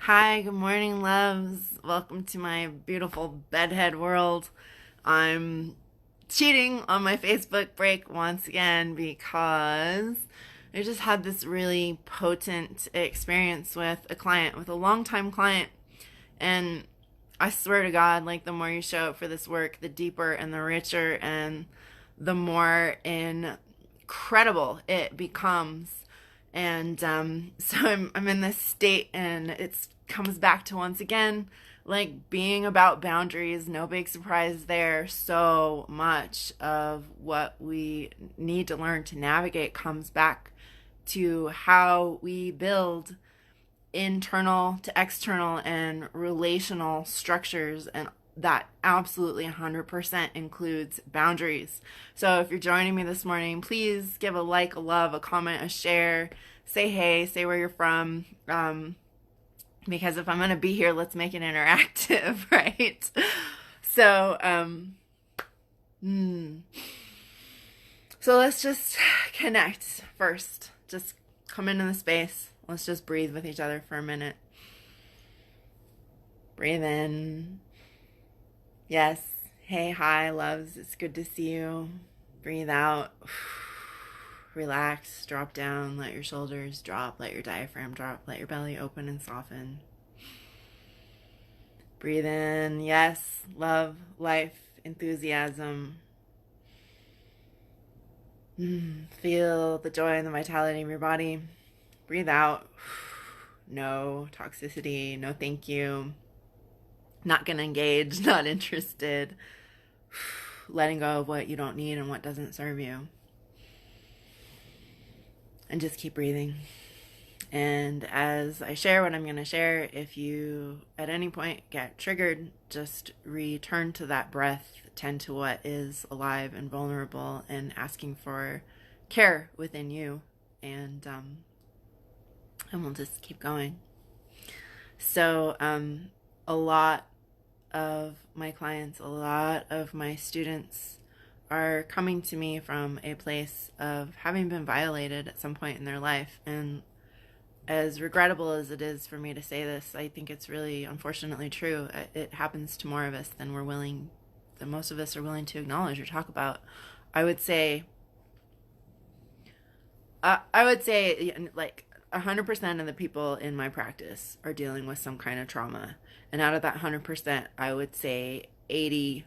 Hi, good morning, loves. Welcome to my beautiful bedhead world. I'm cheating on my Facebook break once again because I just had this really potent experience with a client, with a longtime client. And I swear to God, like the more you show up for this work, the deeper and the richer and the more incredible it becomes. And so I'm in this state, and it comes back to once again like being about boundaries. No big surprise there. So much of what we need to learn to navigate comes back to how we build internal to external and relational structures, and that absolutely 100% includes boundaries. So if you're joining me this morning, please give a like, a love, a comment, a share, say hey, say where you're from, because if I'm going to be here, let's make it interactive. Right? So hmm. So let's just connect first. Just come into the space. Let's just breathe with each other for a minute. Breathe in. Yes. Hey, hi, loves. It's good to see you. Breathe out. Relax. Drop down. Let your shoulders drop. Let your diaphragm drop. Let your belly open and soften. Breathe in. Yes. Love, life, enthusiasm. Feel the joy and the vitality of your body. Breathe out. No toxicity. No thank you. Not gonna engage. Not interested. Letting go of what you don't need and what doesn't serve you. And just keep breathing. And as I share what I'm going to share, if you at any point get triggered, just return to that breath, tend to what is alive and vulnerable, and asking for care within you. And we'll just keep going. So a lot of my clients, a lot of my students are coming to me from a place of having been violated at some point in their life. And as regrettable as it is for me to say this, I think it's really unfortunately true. It happens to more of us than most of us are willing to acknowledge or talk about. I would say like 100% of the people in my practice are dealing with some kind of trauma. And out of that 100%, I would say 80%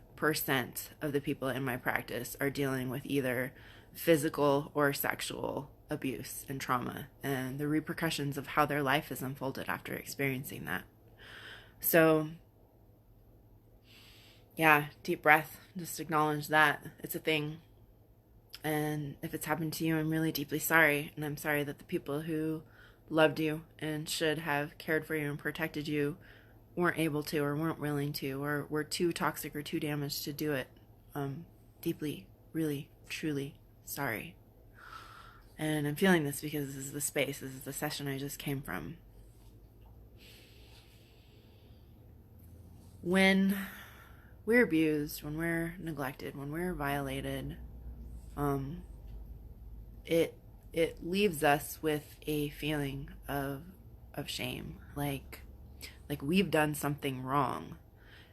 of the people in my practice are dealing with either physical or sexual abuse and trauma, and the repercussions of how their life is unfolded after experiencing that. So, yeah, deep breath. Just acknowledge that it's a thing. And if it's happened to you, I'm really deeply sorry. And I'm sorry that the people who loved you and should have cared for you and protected you weren't able to, or weren't willing to, or were too toxic or too damaged to do it. Deeply, really, truly sorry. And I'm feeling this because this is the space, this is the session I just came from. When we're abused, when we're neglected, when we're violated, it leaves us with a feeling of shame, like we've done something wrong.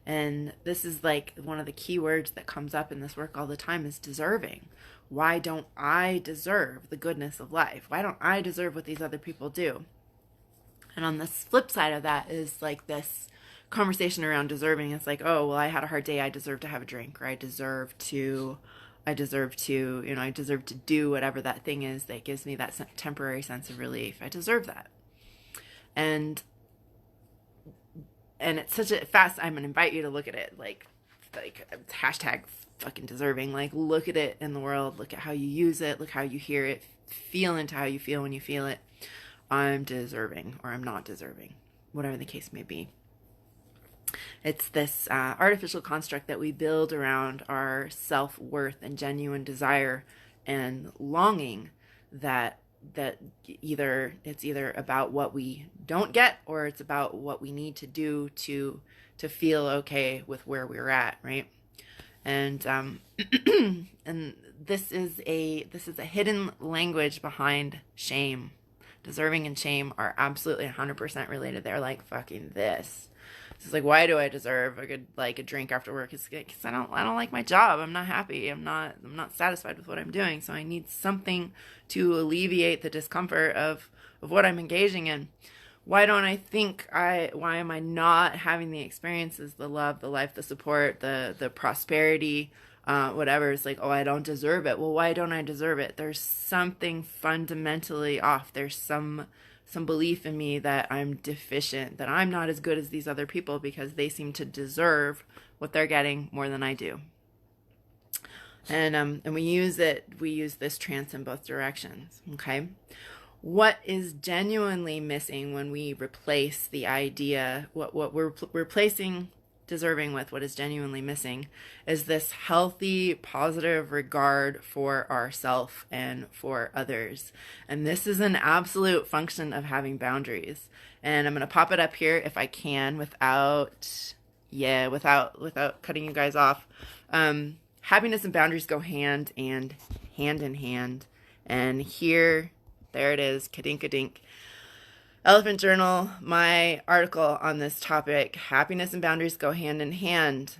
And this is like one of the key words that comes up in this work all the time is deserving. Why don't I deserve the goodness of life? Why don't I deserve what these other people do? And on the flip side of that is like this conversation around deserving. It's like, oh, well, I had a hard day. I deserve to have a drink, or I deserve to, I deserve to do whatever that thing is that gives me that temporary sense of relief. I deserve that. And it's such a fast, I'm going to invite you to look at it like hashtag fucking deserving. Like, look at it in the world. Look at how you use it. Look how you hear it. Feel into how you feel when you feel it. I'm deserving, or I'm not deserving, whatever the case may be. It's this artificial construct that we build around our self-worth and genuine desire and longing that it's either about what we don't get, or it's about what we need to do to feel okay with where we're at, right? And and this is a hidden language behind shame. Deserving and shame are absolutely 100% related. They're like fucking this. It's like, why do I deserve a drink after work? It's because I don't like my job. I'm not happy. I'm not satisfied with what I'm doing. So I need something to alleviate the discomfort of what I'm engaging in. Why am I not having the experiences, the love, the life, the support, the prosperity, whatever? It's like, oh, I don't deserve it. Well, why don't I deserve it? There's something fundamentally off. There's some belief in me that I'm deficient, that I'm not as good as these other people because they seem to deserve what they're getting more than I do. And we use this trance in both directions. Okay. What is genuinely missing when we replace the idea, what we're replacing deserving with, what is genuinely missing is this healthy, positive regard for ourself and for others. And this is an absolute function of having boundaries. And I'm going to pop it up here if I can without cutting you guys off. Happiness and boundaries go hand in hand. And here, there it is, kadink-a-dink. Elephant Journal, my article on this topic, happiness and boundaries go hand in hand.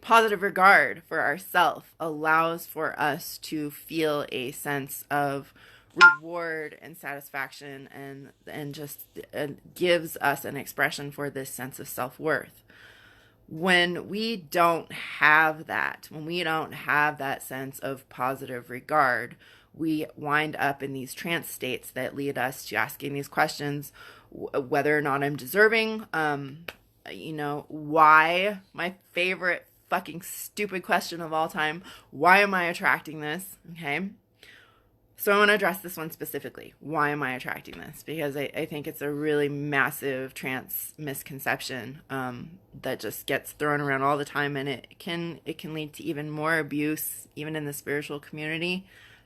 Positive regard for ourselves allows for us to feel a sense of reward and satisfaction and just gives us an expression for this sense of self-worth. When we don't have that sense of positive regard, we wind up in these trance states that lead us to asking these questions, whether or not I'm deserving, why, my favorite fucking stupid question of all time, why am I attracting this? Okay. So I want to address this one specifically. Why am I attracting this? Because I think it's a really massive trance misconception that just gets thrown around all the time, and it can lead to even more abuse, even in the spiritual community.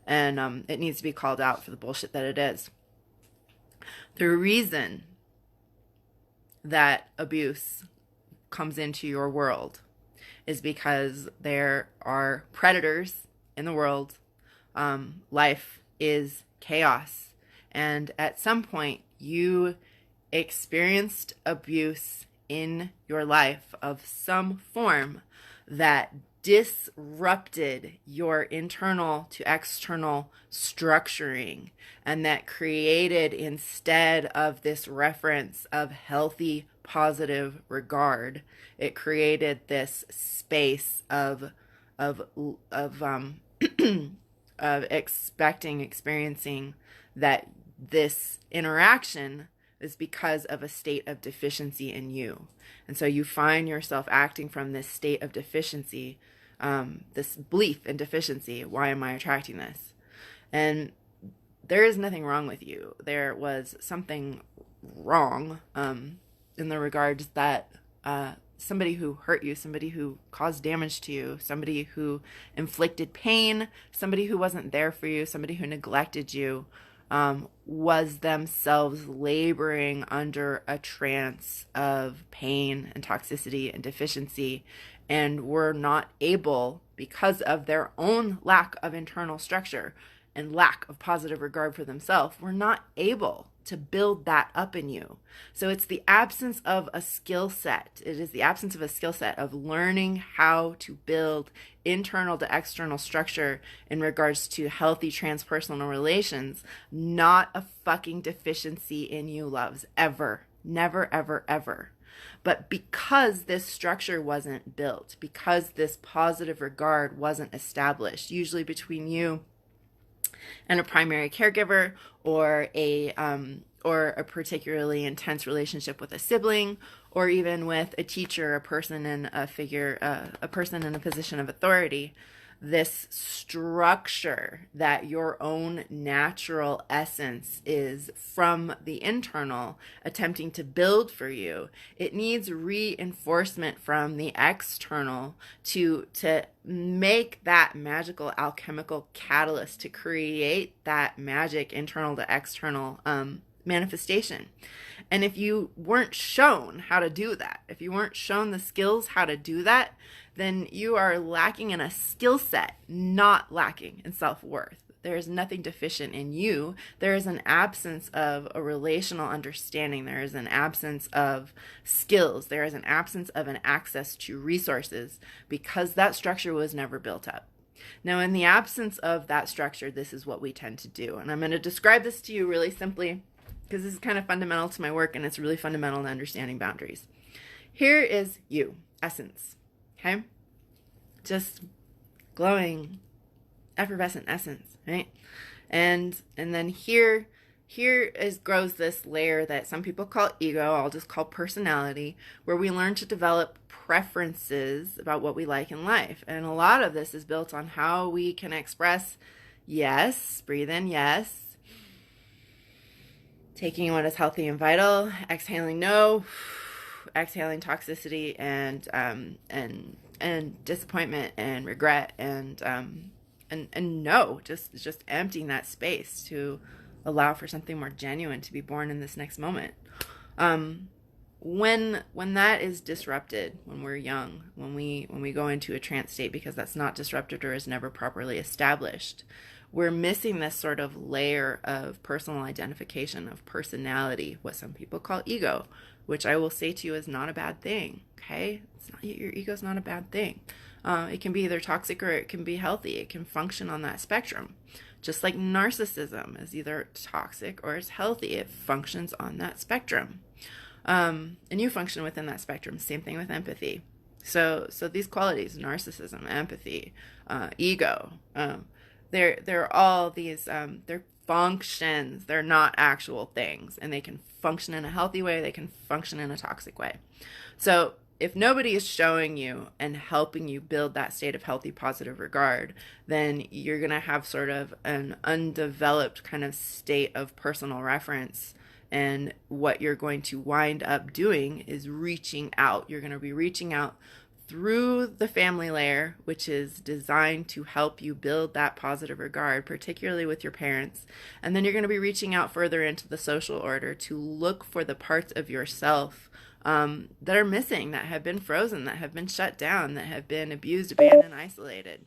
And it needs to be called out for the bullshit that it is. The reason that abuse comes into your world is because there are predators in the world. Life is chaos. And at some point, you experienced abuse in your life of some form that disrupted your internal to external structuring, and that created, instead of this reference of healthy positive regard, it created this space of experiencing that this interaction is because of a state of deficiency in you. And so you find yourself acting from this state of deficiency, this belief in deficiency. Why am I attracting this? And there is nothing wrong with you. There was something wrong in the regards that somebody who hurt you, somebody who caused damage to you, somebody who inflicted pain, somebody who wasn't there for you, somebody who neglected you, was themselves laboring under a trance of pain and toxicity and deficiency, and were not able, because of their own lack of internal structure and lack of positive regard for themselves, were not able to build that up in you. So it's the absence of a skill set. It is the absence of a skill set of learning how to build internal to external structure in regards to healthy transpersonal relations, not a fucking deficiency in you, loves. Ever. Never, ever, ever. But because this structure wasn't built, because this positive regard wasn't established, usually between you and a primary caregiver, or a particularly intense relationship with a sibling, or even with a teacher, a person in a person in a position of authority, this structure that your own natural essence is from the internal attempting to build for you, it needs reinforcement from the external to make that magical alchemical catalyst to create that magic internal to external manifestation. And if you weren't shown how to do that, if you weren't shown the skills how to do that, then you are lacking in a skill set, not lacking in self-worth. There is nothing deficient in you. There is an absence of a relational understanding. There is an absence of skills. There is an absence of an access to resources because that structure was never built up. Now, in the absence of that structure, this is what we tend to do. And I'm going to describe this to you really simply because this is kind of fundamental to my work and it's really fundamental to understanding boundaries. Here is you, essence, okay? Just glowing, effervescent essence, right? And then here grows this layer that some people call ego, I'll just call personality, where we learn to develop preferences about what we like in life. And a lot of this is built on how we can express yes, breathe in, yes, taking what is healthy and vital, exhaling no, exhaling toxicity and disappointment and regret and no, just emptying that space to allow for something more genuine to be born in this next moment. When that is disrupted, when we're young, when we go into a trance state because that's not disrupted or is never properly established, we're missing this sort of layer of personal identification, of personality, what some people call ego, which I will say to you is not a bad thing, okay? It's not, your ego is not a bad thing. It can be either toxic or it can be healthy. It can function on that spectrum. Just like narcissism is either toxic or it's healthy. It functions on that spectrum. And you function within that spectrum. Same thing with empathy. So these qualities, narcissism, empathy, ego, they're all these, they're functions. They're not actual things. And they can function in a healthy way. They can function in a toxic way. So if nobody is showing you and helping you build that state of healthy, positive regard, then you're going to have sort of an undeveloped kind of state of personal reference. And what you're going to wind up doing is reaching out. You're going to be reaching out through the family layer, which is designed to help you build that positive regard, particularly with your parents. And then you're going to be reaching out further into the social order to look for the parts of yourself that are missing, that have been frozen, that have been shut down, that have been abused, abandoned, isolated.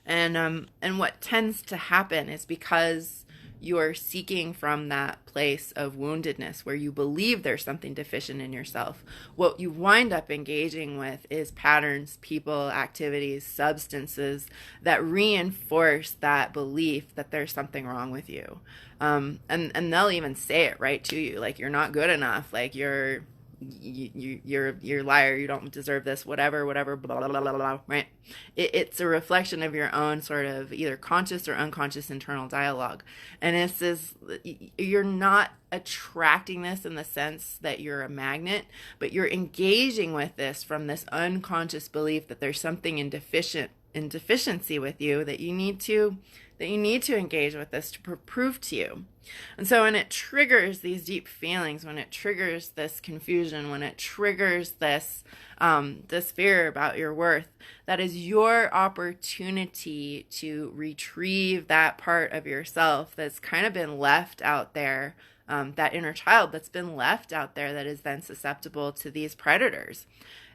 And what tends to happen is because you're seeking from that place of woundedness where you believe there's something deficient in yourself, what you wind up engaging with is patterns, people, activities, substances that reinforce that belief that there's something wrong with you. And they'll even say it right to you, like you're not good enough, like you're a liar, you don't deserve this, whatever, blah, blah, blah, blah, blah, right? It's a reflection of your own sort of either conscious or unconscious internal dialogue. And it says you're not attracting this in the sense that you're a magnet, but you're engaging with this from this unconscious belief that there's something in deficiency with you that you need to engage with this to prove to you. And so when it triggers these deep feelings, when it triggers this confusion, when it triggers this fear about your worth, that is your opportunity to retrieve that part of yourself that's kind of been left out there, that inner child that's been left out there that is then susceptible to these predators.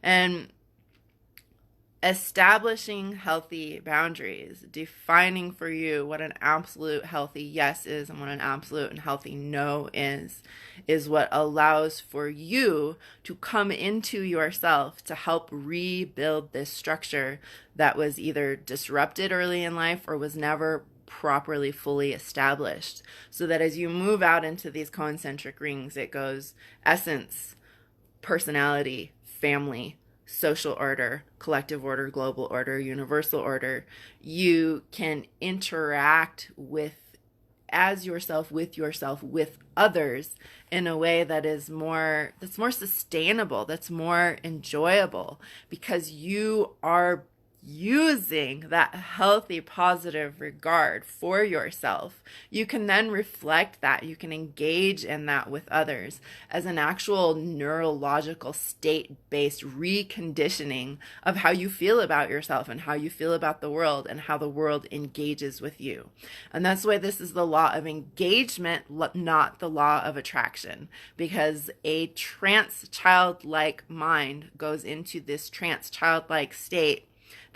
And establishing healthy boundaries, defining for you what an absolute healthy yes is and what an absolute and healthy no is what allows for you to come into yourself to help rebuild this structure that was either disrupted early in life or was never properly fully established. So that as you move out into these concentric rings, it goes essence, personality, family, social order, collective order, global order, universal order. You can interact as yourself, with others in a way that's more sustainable, that's more enjoyable, because you are using that healthy, positive regard for yourself. You can then reflect that. You can engage in that with others as an actual neurological state-based reconditioning of how you feel about yourself and how you feel about the world and how the world engages with you. And that's why this is the law of engagement, not the law of attraction, because a trance childlike mind goes into this trance childlike state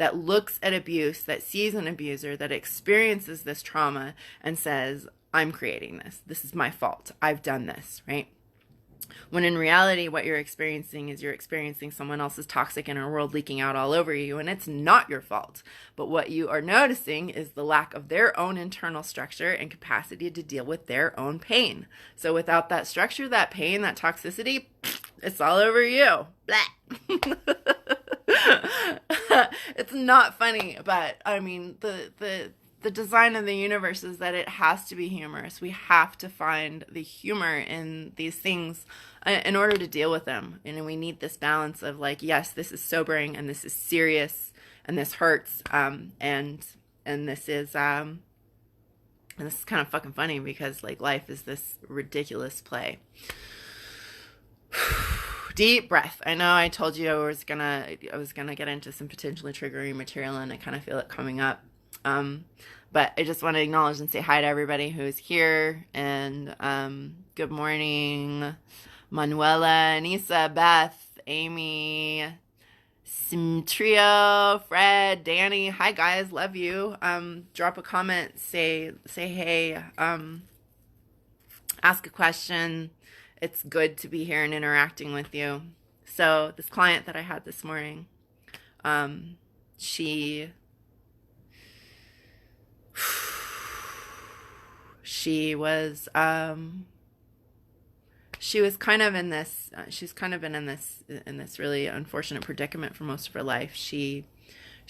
that looks at abuse, that sees an abuser, that experiences this trauma and says, I'm creating this. This is my fault. I've done this, right? When in reality, what you're experiencing is you're experiencing someone else's toxic inner world leaking out all over you, and it's not your fault. But what you are noticing is the lack of their own internal structure and capacity to deal with their own pain. So without that structure, that pain, that toxicity, it's all over you. Blah. It's not funny, but I mean, the design of the universe is that it has to be humorous. We have to find the humor in these things in order to deal with them. And we need this balance of like, yes, this is sobering and this is serious and this hurts. And this is kind of fucking funny because like life is this ridiculous play. Deep breath. I know I told you I was gonna get into some potentially triggering material, and I kind of feel it coming up. But I just want to acknowledge and say hi to everybody who's here, and good morning, Manuela, Anissa, Beth, Amy, Trio, Fred, Danny. Hi guys, love you. Drop a comment, say hey, ask a question. It's good to be here and interacting with you. So this client that I had this morning, she was kind of in this she's kind of been in this really unfortunate predicament for most of her life. She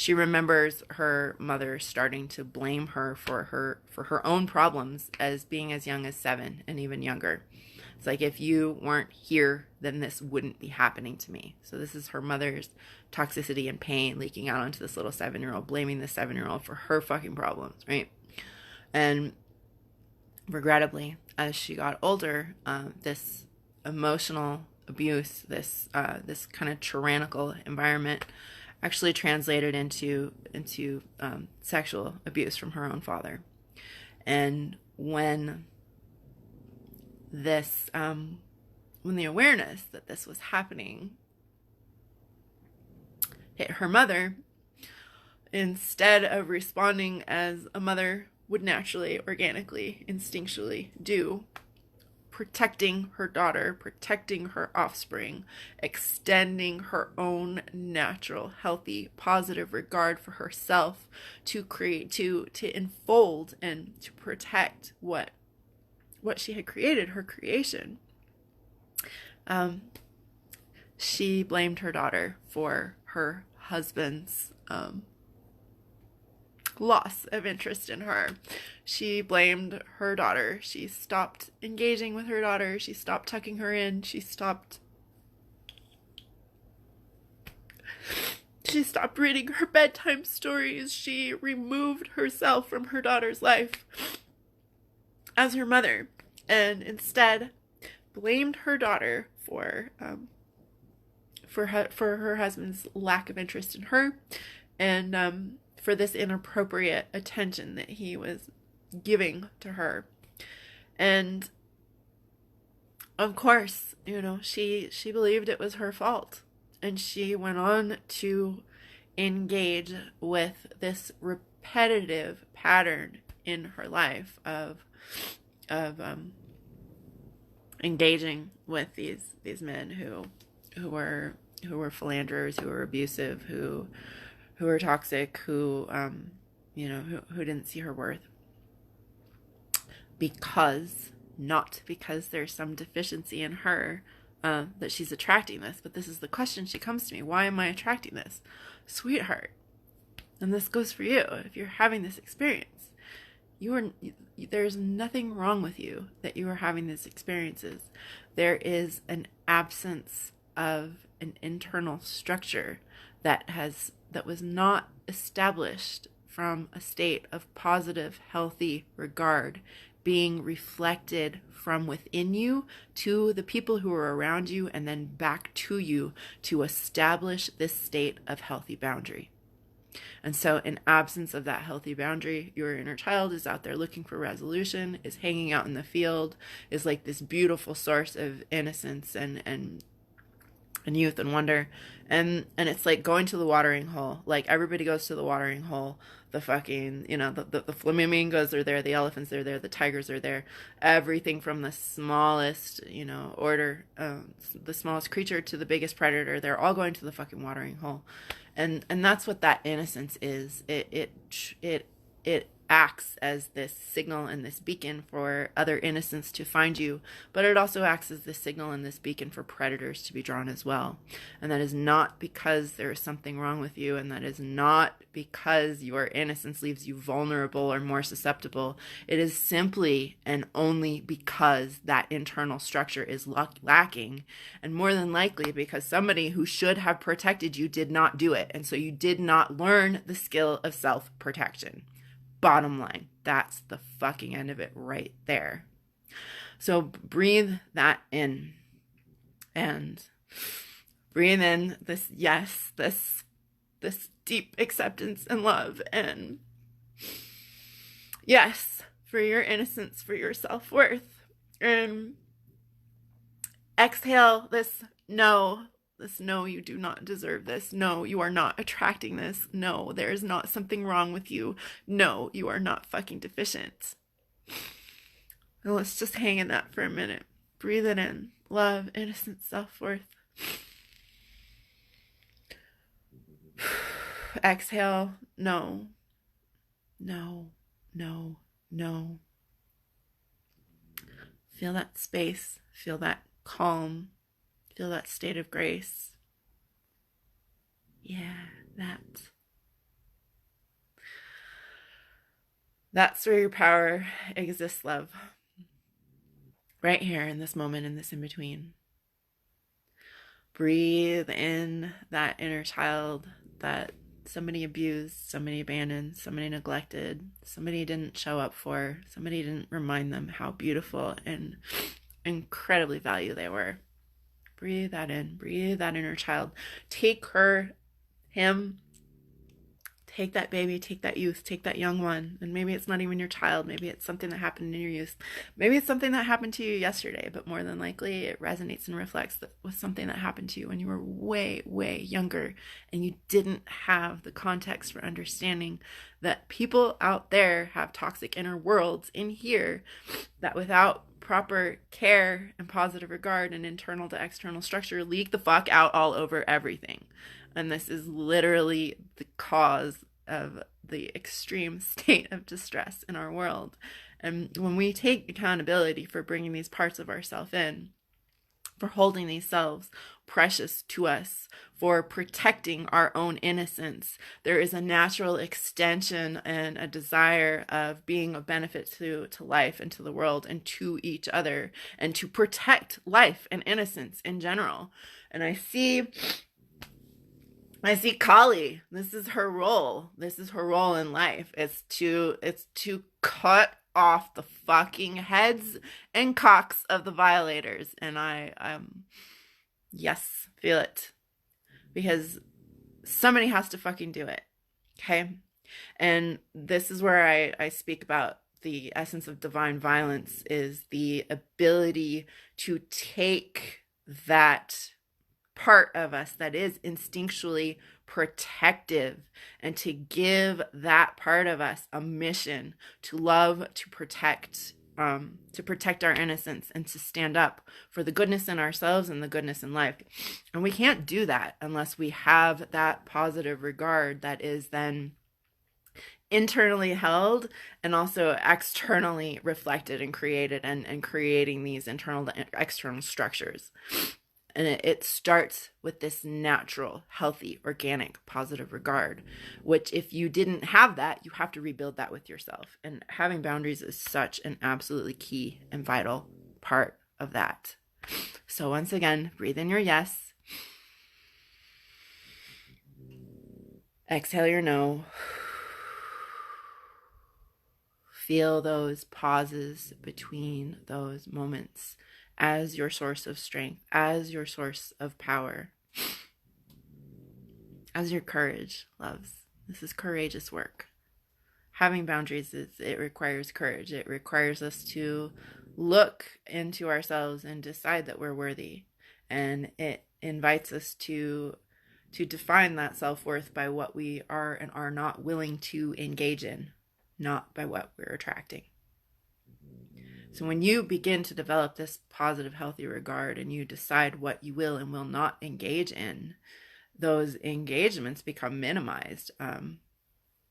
remembers her mother starting to blame her for her own problems as being as young as 7 and even younger. It's like, if you weren't here, then this wouldn't be happening to me. So this is her mother's toxicity and pain leaking out onto this little 7-year-old, blaming the 7-year-old for her fucking problems, right? And regrettably, as she got older, this emotional abuse, this kind of tyrannical environment actually translated into sexual abuse from her own father. And when the awareness that this was happening hit her mother, instead of responding as a mother would naturally, organically, instinctually do, protecting her daughter, protecting her offspring, extending her own natural, healthy, positive regard for herself to create, to enfold and to protect what she had created, her creation. She blamed her daughter for her husband's loss of interest in her. She blamed her daughter. She stopped engaging with her daughter. She stopped tucking her in. She stopped reading her bedtime stories. She removed herself from her daughter's life as her mother, and instead blamed her daughter for her husband's lack of interest in her, and for this inappropriate attention that he was giving to her. And of course, she believed it was her fault, and she went on to engage with this repetitive pattern in her life of engaging with these men who were philanderers, who were abusive, who were toxic, who didn't see her worth, not because there's some deficiency in her that she's attracting this, but this is the question she comes to me: why am I attracting this? Sweetheart, and this goes for you, if you're having this experience, there's nothing wrong with you that you are having these experiences. There is an absence of an internal structure that was not established from a state of positive, healthy regard being reflected from within you to the people who are around you, and then back to you to establish this state of healthy boundary. And so in absence of that healthy boundary, your inner child is out there looking for resolution, is hanging out in the field, is like this beautiful source of innocence and and youth and wonder. And it's like going to the watering hole. Like everybody goes to the watering hole. The fucking, the flamingos are there, the elephants are there, the tigers are there. Everything from the smallest, order, the smallest creature to the biggest predator, they're all going to the fucking watering hole. And that's what that innocence is. It acts as this signal and this beacon for other innocents to find you, but it also acts as this signal and this beacon for predators to be drawn as well. And that is not because there is something wrong with you, and that is not because your innocence leaves you vulnerable or more susceptible. It is simply and only because that internal structure is lacking, and more than likely because somebody who should have protected you did not do it, and so you did not learn the skill of self-protection. Bottom line, that's the fucking end of it right there. So breathe that in, and breathe in this yes, this deep acceptance and love, and yes, for your innocence, for your self-worth. And exhale this no. No, you do not deserve this. No, you are not attracting this. No, there is not something wrong with you. No, you are not fucking deficient. And let's just hang in that for a minute. Breathe it in. Love, innocence, self-worth. Exhale. No. No. No. No. Feel that space. Feel that calm. Feel that state of grace. Yeah, that's where your power exists, love. Right here in this moment, in this in-between. Breathe in that inner child that somebody abused, somebody abandoned, somebody neglected, somebody didn't show up for, somebody didn't remind them how beautiful and incredibly valuable they were. Breathe that in. Breathe that inner child. Take her, him, take that baby, take that youth, take that young one. And maybe it's not even your child. Maybe it's something that happened in your youth. Maybe it's something that happened to you yesterday, but more than likely it resonates and reflects with something that happened to you when you were way, way younger and you didn't have the context for understanding that people out there have toxic inner worlds in here that without proper care and positive regard and internal to external structure leak the fuck out all over everything. And this is literally the cause of the extreme state of distress in our world. And when we take accountability for bringing these parts of ourselves in, for holding these selves precious to us, for protecting our own innocence, there is a natural extension and a desire of being of benefit to life and to the world and to each other, and to protect life and innocence in general. And I see Kali. This is her role. This is her role in life. It's to cut off the fucking heads and cocks of the violators. And yes, feel it. Because somebody has to fucking do it. Okay? And this is where I speak about the essence of divine violence, is the ability to take that part of us that is instinctually protective and to give that part of us a mission to love, to protect our innocence, and to stand up for the goodness in ourselves and the goodness in life. And we can't do that unless we have that positive regard that is then internally held and also externally reflected and created, and creating these internal to external structures. And it starts with this natural, healthy, organic, positive regard, which if you didn't have that, you have to rebuild that with yourself. And having boundaries is such an absolutely key and vital part of that. So once again, breathe in your yes. Exhale your no. Feel those pauses between those moments as your source of strength, as your source of power, as your courage, loves. This is courageous work. Having boundaries, it requires courage. It requires us to look into ourselves and decide that we're worthy. And invites us to define that self-worth by what we are and are not willing to engage in, not by what we're attracting. So when you begin to develop this positive, healthy regard and you decide what you will and will not engage in, those engagements become minimized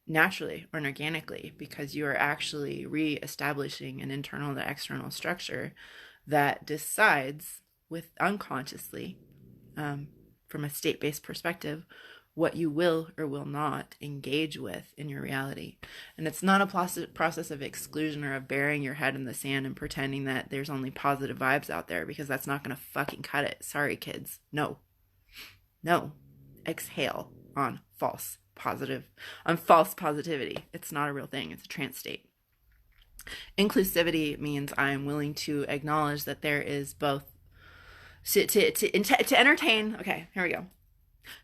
naturally or organically, because you are actually re-establishing an internal to external structure that decides with unconsciously, from a state-based perspective, what you will or will not engage with in your reality. And it's not a process of exclusion or of burying your head in the sand and pretending that there's only positive vibes out there, because that's not going to fucking cut it. Sorry, kids. No. Exhale on false positivity. It's not a real thing. It's a trance state. Inclusivity means I am willing to acknowledge that there is both to entertain. Okay, here we go.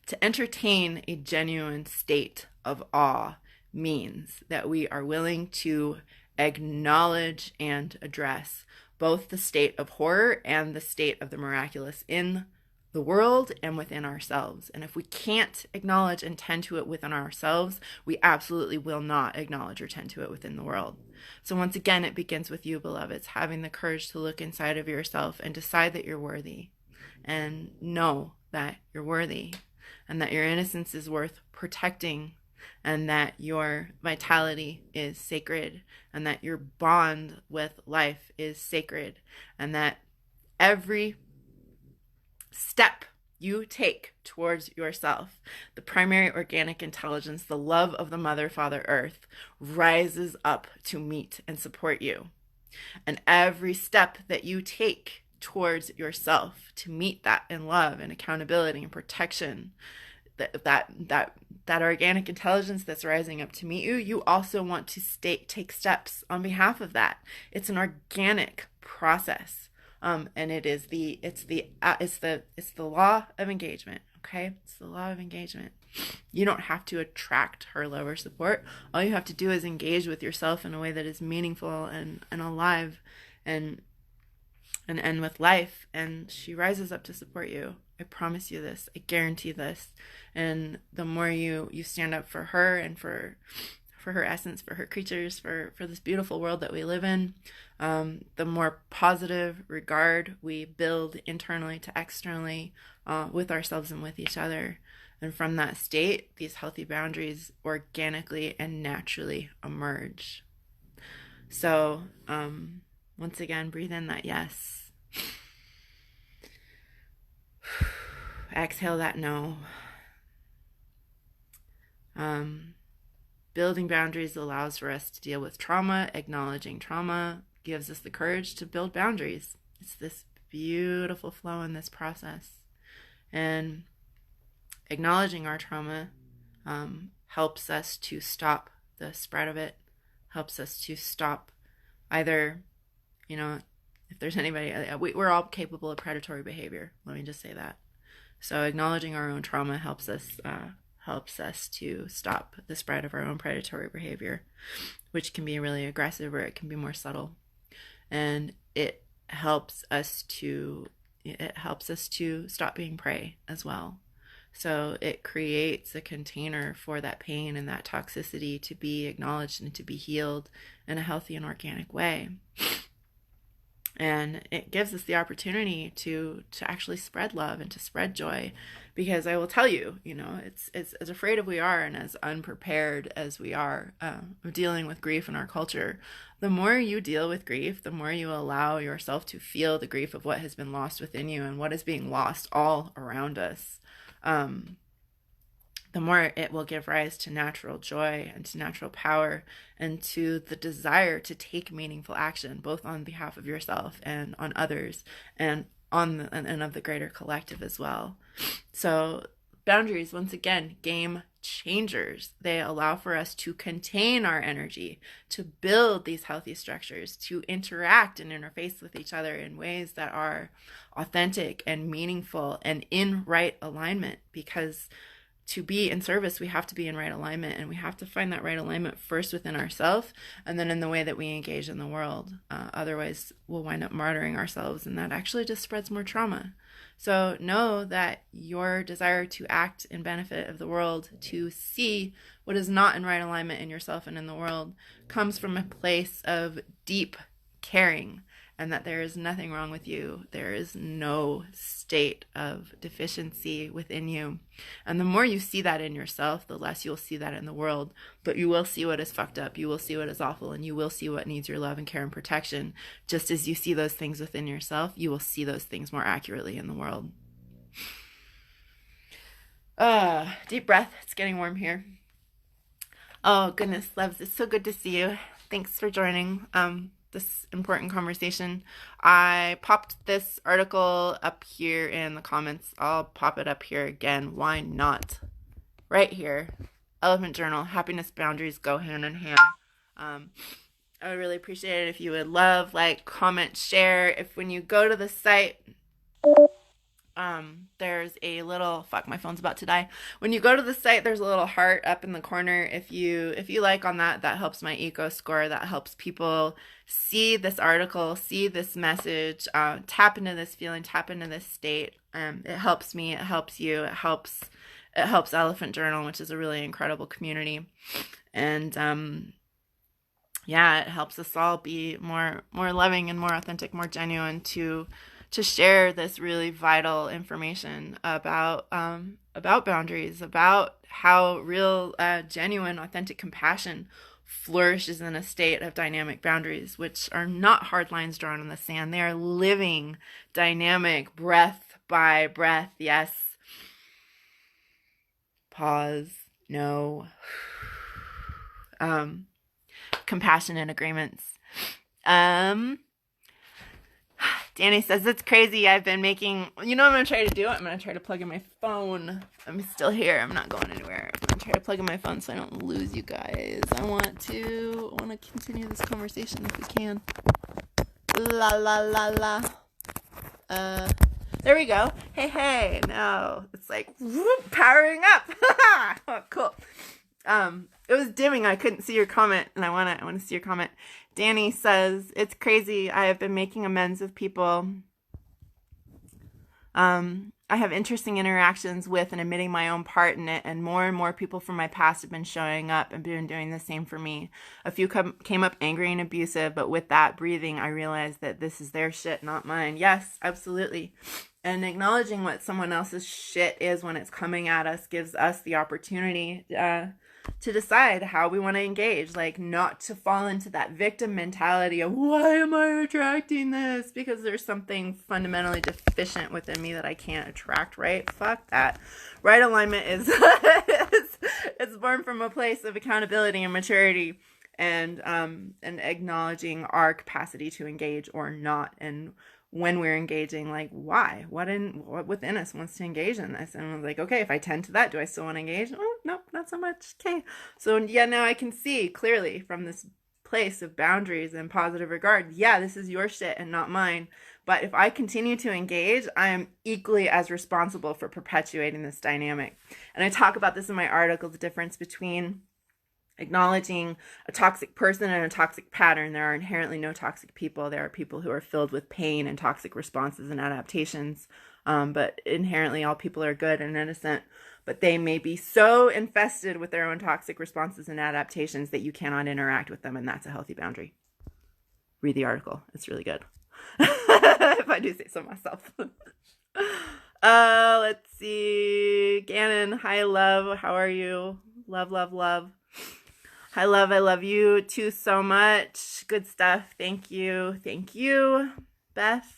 To entertain a genuine state of awe means that we are willing to acknowledge and address both the state of horror and the state of the miraculous in the world and within ourselves. And if we can't acknowledge and tend to it within ourselves, we absolutely will not acknowledge or tend to it within the world. So once again, it begins with you, beloveds, having the courage to look inside of yourself and decide that you're worthy, and know that you're worthy, and that your innocence is worth protecting, and that your vitality is sacred, and that your bond with life is sacred, and that every step you take towards yourself, the primary organic intelligence, the love of the Mother, Father, Earth, rises up to meet and support you. And every step that you take towards yourself to meet that in love and accountability and protection, that organic intelligence that's rising up to meet you, you also want to take steps on behalf of that. It's an organic process. And it's the law of engagement. Okay. It's the law of engagement. You don't have to attract her love or support. All you have to do is engage with yourself in a way that is meaningful and alive and with life. And she rises up to support you. I promise you this. I guarantee this. And the more you stand up for her and for her essence, for her creatures, for this beautiful world that we live in, the more positive regard we build internally to externally, with ourselves and with each other. And from that state, these healthy boundaries organically and naturally emerge. So, once again, breathe in that yes. Exhale that no. Building boundaries allows for us to deal with trauma. Acknowledging trauma gives us the courage to build boundaries. It's this beautiful flow in this process. And acknowledging our trauma helps us to stop the spread of it, helps us to stop either, if there's anybody, we're all capable of predatory behavior. Let me just say that. So acknowledging our own trauma helps us to stop the spread of our own predatory behavior, which can be really aggressive or it can be more subtle. And it helps us to stop being prey as well. So it creates a container for that pain and that toxicity to be acknowledged and to be healed in a healthy and organic way. And it gives us the opportunity to actually spread love and to spread joy, because I will tell you, it's as afraid as we are and as unprepared as we are of dealing with grief in our culture. The more you deal with grief, the more you allow yourself to feel the grief of what has been lost within you and what is being lost all around us. The more it will give rise to natural joy and to natural power and to the desire to take meaningful action, both on behalf of yourself and on others and and of the greater collective as well. So boundaries, once again, game changers. They allow for us to contain our energy, to build these healthy structures, to interact and interface with each other in ways that are authentic and meaningful and in right alignment, because to be in service, we have to be in right alignment, and we have to find that right alignment first within ourselves and then in the way that we engage in the world. Otherwise, we'll wind up martyring ourselves, and that actually just spreads more trauma. So know that your desire to act in benefit of the world, to see what is not in right alignment in yourself and in the world, comes from a place of deep caring, and that there is nothing wrong with you. There is no state of deficiency within you. And the more you see that in yourself, the less you'll see that in the world. But you will see what is fucked up. You will see what is awful, and you will see what needs your love and care and protection. Just as you see those things within yourself, you will see those things more accurately in the world. Deep breath. It's getting warm here. Oh, goodness, loves. It's so good to see you. Thanks for joining this important conversation. I popped this article up here in the comments. I'll pop it up here again. Why not? Right here. Elephant Journal. Happiness boundaries go hand in hand. I would really appreciate it if you would love, like, comment, share. If when you go to the site, there's a little, fuck, my phone's about to die. When you go to the site, there's a little heart up in the corner. If you like on that, that helps my eco score. That helps people see this article, see this message, tap into this feeling, tap into this state. It helps me, it helps you, it helps Elephant Journal, which is a really incredible community. And yeah, it helps us all be more loving and more authentic, more genuine, to share this really vital information about boundaries, about how real, genuine, authentic compassion flourishes in a state of dynamic boundaries, which are not hard lines drawn in the sand. They are living, dynamic, breath by breath. Yes. Pause. No. Compassionate agreements. Danny says, it's crazy. I've been making, you know what I'm going to try to do? I'm going to try to plug in my phone. I'm still here. I'm not going anywhere. I'm going to try to plug in my phone so I don't lose you guys. I want to continue this conversation if we can. La, la, la, la. There we go. Hey, no. It's like, whoop, powering up. Oh, cool. It was dimming. I couldn't see your comment, and I want to see your comment. Danny says, it's crazy. I have been making amends with people. I have interesting interactions with and admitting my own part in it, and more people from my past have been showing up and been doing the same for me. A few came up angry and abusive, but with that breathing, I realized that this is their shit, not mine. Yes, absolutely. And acknowledging what someone else's shit is when it's coming at us gives us the opportunity to decide how we want to engage, like not to fall into that victim mentality of why am I attracting this? Because there's something fundamentally deficient within me that I can't attract, right? Fuck that. Right alignment is it's born from a place of accountability and maturity, and acknowledging our capacity to engage or not, and when we're engaging, like, why? What within us wants to engage in this? And I was like, okay, if I tend to that, do I still want to engage? Oh, no, not so much. Okay. So yeah, now I can see clearly from this place of boundaries and positive regard, yeah, this is your shit and not mine. But if I continue to engage, I am equally as responsible for perpetuating this dynamic. And I talk about this in my article, the difference between acknowledging a toxic person and a toxic pattern. There are inherently no toxic people. There are people who are filled with pain and toxic responses and adaptations. But inherently all people are good and innocent. But they may be so infested with their own toxic responses and adaptations that you cannot interact with them. And that's a healthy boundary. Read the article. It's really good. If I do say so myself. Let's see. Gannon, hi, love. How are you? Love, love, love. Hi, love. I love you too so much. Good stuff. Thank you. Thank you, Beth.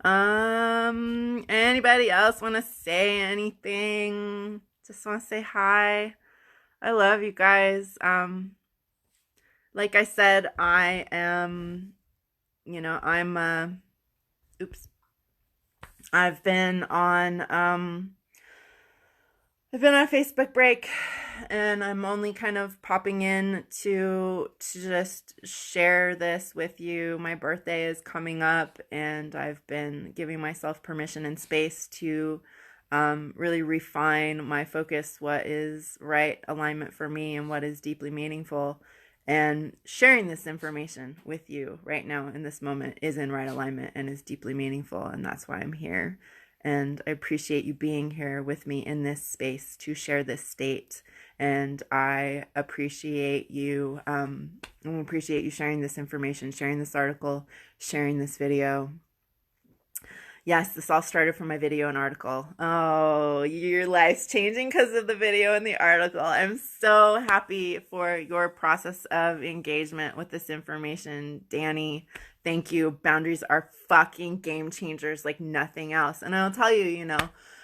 Anybody else want to say anything? Just want to say hi. I love you guys. Like I said, I am, I've been on a Facebook break, and I'm only kind of popping in to just share this with you. My birthday is coming up, and I've been giving myself permission and space to really refine my focus, what is right alignment for me and what is deeply meaningful. And sharing this information with you right now in this moment is in right alignment and is deeply meaningful. And that's why I'm here. And I appreciate you being here with me in this space to share this state. And I appreciate you, sharing this information, sharing this article, sharing this video. Yes, this all started from my video and article. Oh, your life's changing because of the video and the article. I'm so happy for your process of engagement with this information, Danny. Thank you. Boundaries are fucking game changers like nothing else. And I'll tell you,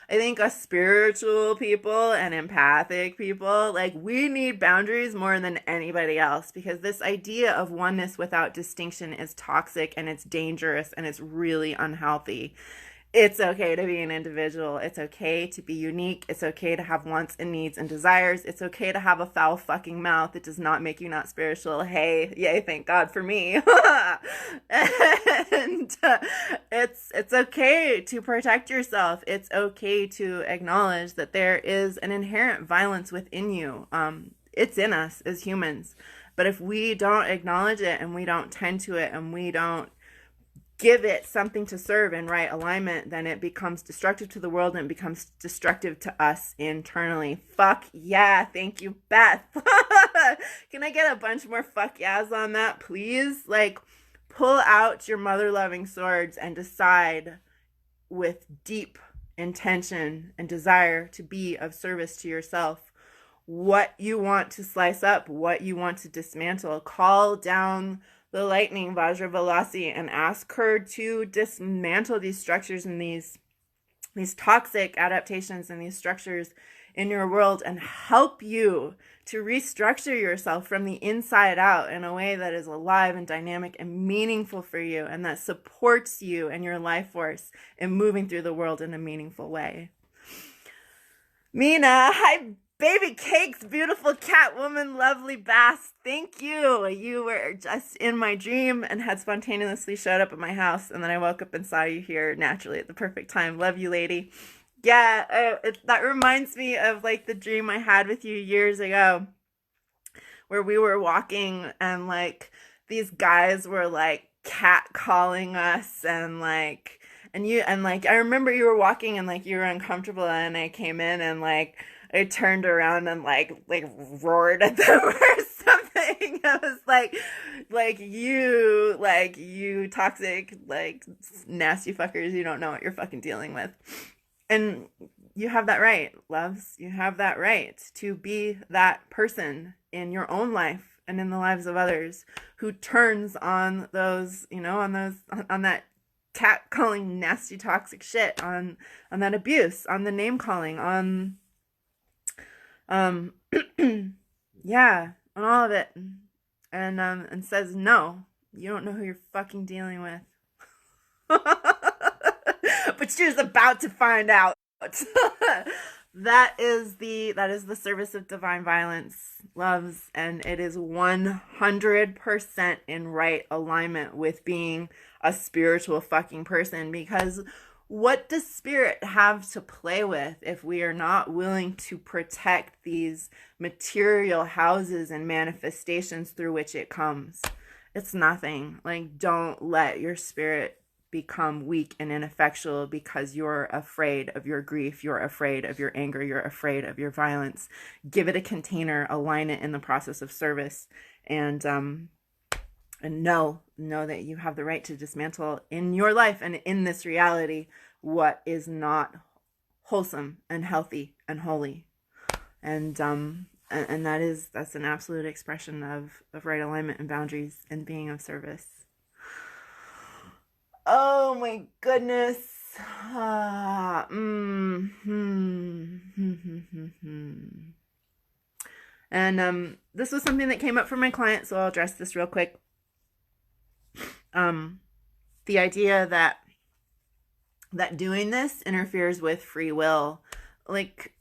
I think us spiritual people and empathic people, like, we need boundaries more than anybody else, because this idea of oneness without distinction is toxic and it's dangerous and it's really unhealthy. It's okay to be an individual. It's okay to be unique. It's okay to have wants and needs and desires. It's okay to have a foul fucking mouth. It does not make you not spiritual. Hey, yay, thank God for me. And it's okay to protect yourself. It's okay to acknowledge that there is an inherent violence within you. It's in us as humans. But if we don't acknowledge it and we don't tend to it and we don't give it something to serve in right alignment, then it becomes destructive to the world and it becomes destructive to us internally. Fuck yeah. Thank you, Beth. Can I get a bunch more fuck yeahs on that, please? Like, pull out your mother-loving swords and decide with deep intention and desire to be of service to yourself what you want to slice up, what you want to dismantle. Call down the lightning, Vajra Velasi, and ask her to dismantle these structures and these toxic adaptations and these structures in your world and help you to restructure yourself from the inside out in a way that is alive and dynamic and meaningful for you and that supports you and your life force in moving through the world in a meaningful way. Mina, hi, baby cakes, beautiful cat woman, lovely bass. Thank you. You were just in my dream and had spontaneously showed up at my house, and then I woke up and saw you here naturally at the perfect time. Love you, lady. Yeah, that reminds me of like the dream I had with you years ago, where we were walking and like these guys were like cat calling us and like. I remember you were walking and like you were uncomfortable, and I came in and like I turned around and like roared at them or something. I was like you toxic, like nasty fuckers. You don't know what you're fucking dealing with. And you have that right, loves. You have that right to be that person in your own life and in the lives of others who turns on those, on that cat calling nasty toxic shit, on that abuse, on the name calling, on yeah, on all of it, and says no, you don't know who you're fucking dealing with. But she was about to find out. That is the service of divine violence, loves, and it is 100% in right alignment with being a spiritual fucking person, because what does spirit have to play with if we are not willing to protect these material houses and manifestations through which it comes? It's nothing. Like, don't let your spirit become weak and ineffectual because you're afraid of your grief, you're afraid of your anger, you're afraid of your violence. Give it a container, align it in the process of service, and know that you have the right to dismantle in your life and in this reality what is not wholesome and healthy and holy. And that's an absolute expression of right alignment and boundaries and being of service. Oh my goodness. And this was something that came up for my client, so I'll address this real quick. The idea that doing this interferes with free will. Like,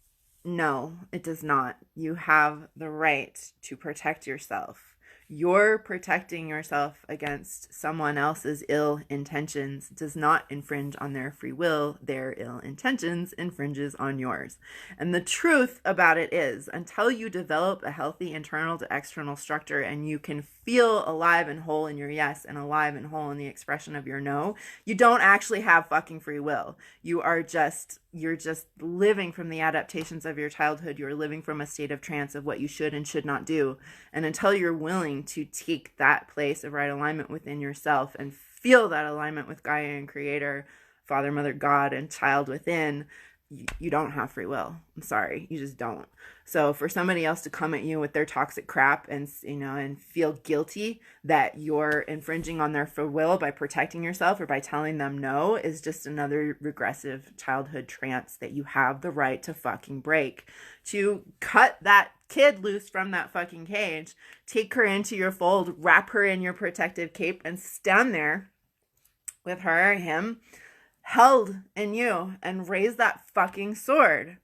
no, it does not. You have the right to protect yourself. Your protecting yourself against someone else's ill intentions does not infringe on their free will. Their ill intentions infringes on yours. And the truth about it is, until you develop a healthy internal to external structure and you can feel alive and whole in your yes and alive and whole in the expression of your no, you don't actually have fucking free will. You're just living from the adaptations of your childhood. You're living from a state of trance of what you should and should not do. And until you're willing to take that place of right alignment within yourself and feel that alignment with Gaia and Creator, Father, Mother, God, and child within, you don't have free will. I'm sorry, you just don't. So for somebody else to come at you with their toxic crap and, you know, and feel guilty that you're infringing on their free will by protecting yourself or by telling them no is just another regressive childhood trance that you have the right to fucking break. To cut that kid loose from that fucking cage, take her into your fold, wrap her in your protective cape, and stand there with her or him held in you and raise that fucking sword.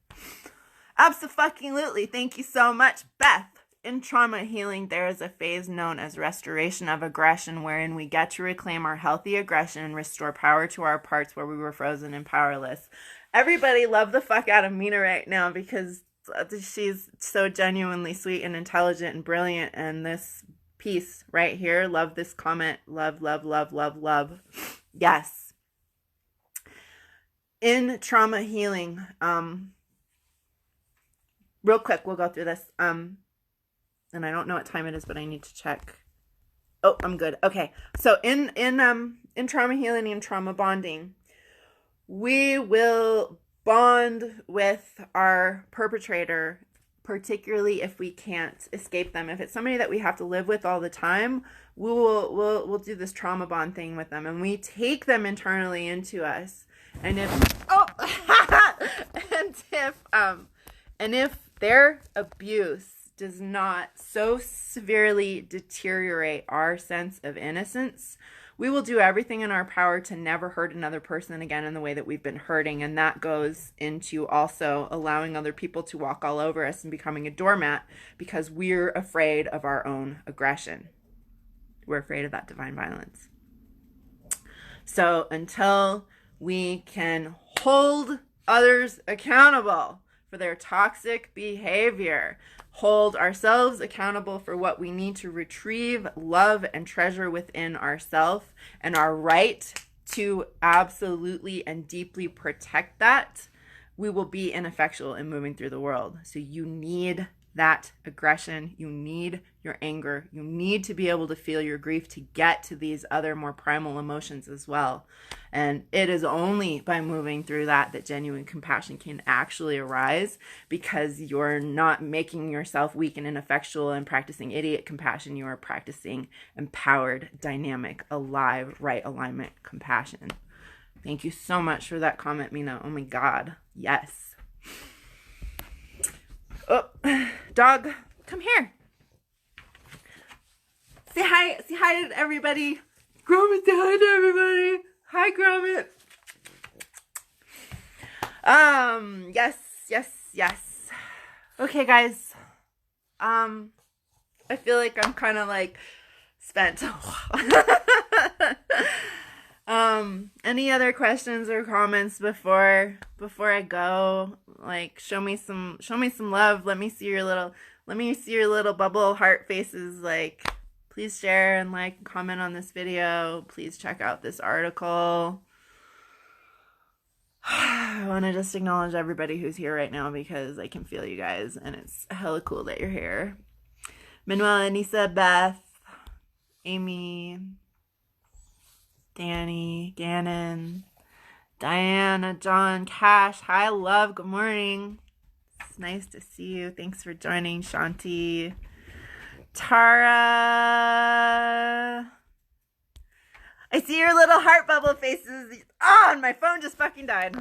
Abso-fucking-lutely. Thank you so much, Beth. In trauma healing, there is a phase known as restoration of aggression, wherein we get to reclaim our healthy aggression and restore power to our parts where we were frozen and powerless. Everybody love the fuck out of Mina right now because she's so genuinely sweet and intelligent and brilliant. And this piece right here, love this comment. Love, love, love, love, love. Yes. In trauma healing, real quick, we'll go through this. And I don't know what time it is, but I need to check. Oh, I'm good. Okay. So in trauma healing and trauma bonding, we will bond with our perpetrator, particularly if we can't escape them. If it's somebody that we have to live with all the time, we'll do this trauma bond thing with them, and we take them internally into us. And if their abuse does not so severely deteriorate our sense of innocence, we will do everything in our power to never hurt another person again in the way that we've been hurting. And that goes into also allowing other people to walk all over us and becoming a doormat because we're afraid of our own aggression. We're afraid of that divine violence. So until we can hold others accountable for their toxic behavior, hold ourselves accountable for what we need to retrieve, love, and treasure within ourselves, and our right to absolutely and deeply protect that, we will be ineffectual in moving through the world. So you need that aggression, you need your anger, you need to be able to feel your grief to get to these other more primal emotions as well. And it is only by moving through that that genuine compassion can actually arise, because you're not making yourself weak and ineffectual and practicing idiot compassion. You are practicing empowered, dynamic, alive, right alignment compassion. Thank you so much for that comment, Mina. Oh my God. Yes. Oh, dog, come here. Say hi to everybody. Gromit, say hi to everybody. Hi, Gromit. Yes. Okay, guys. I feel like I'm kind of like spent. Any other questions or comments before I go? Like, show me some love. Let me see your little bubble heart faces. Like, please share and like and comment on this video. Please check out this article. I want to just acknowledge everybody who's here right now because I can feel you guys, and it's hella cool that you're here. Manuel, Anissa, Beth, Amy, Danny, Gannon, Diana, John, Cash, hi, love, good morning. It's nice to see you. Thanks for joining, Shanti. Tara. I see your little heart bubble faces. Oh, and my phone just fucking died.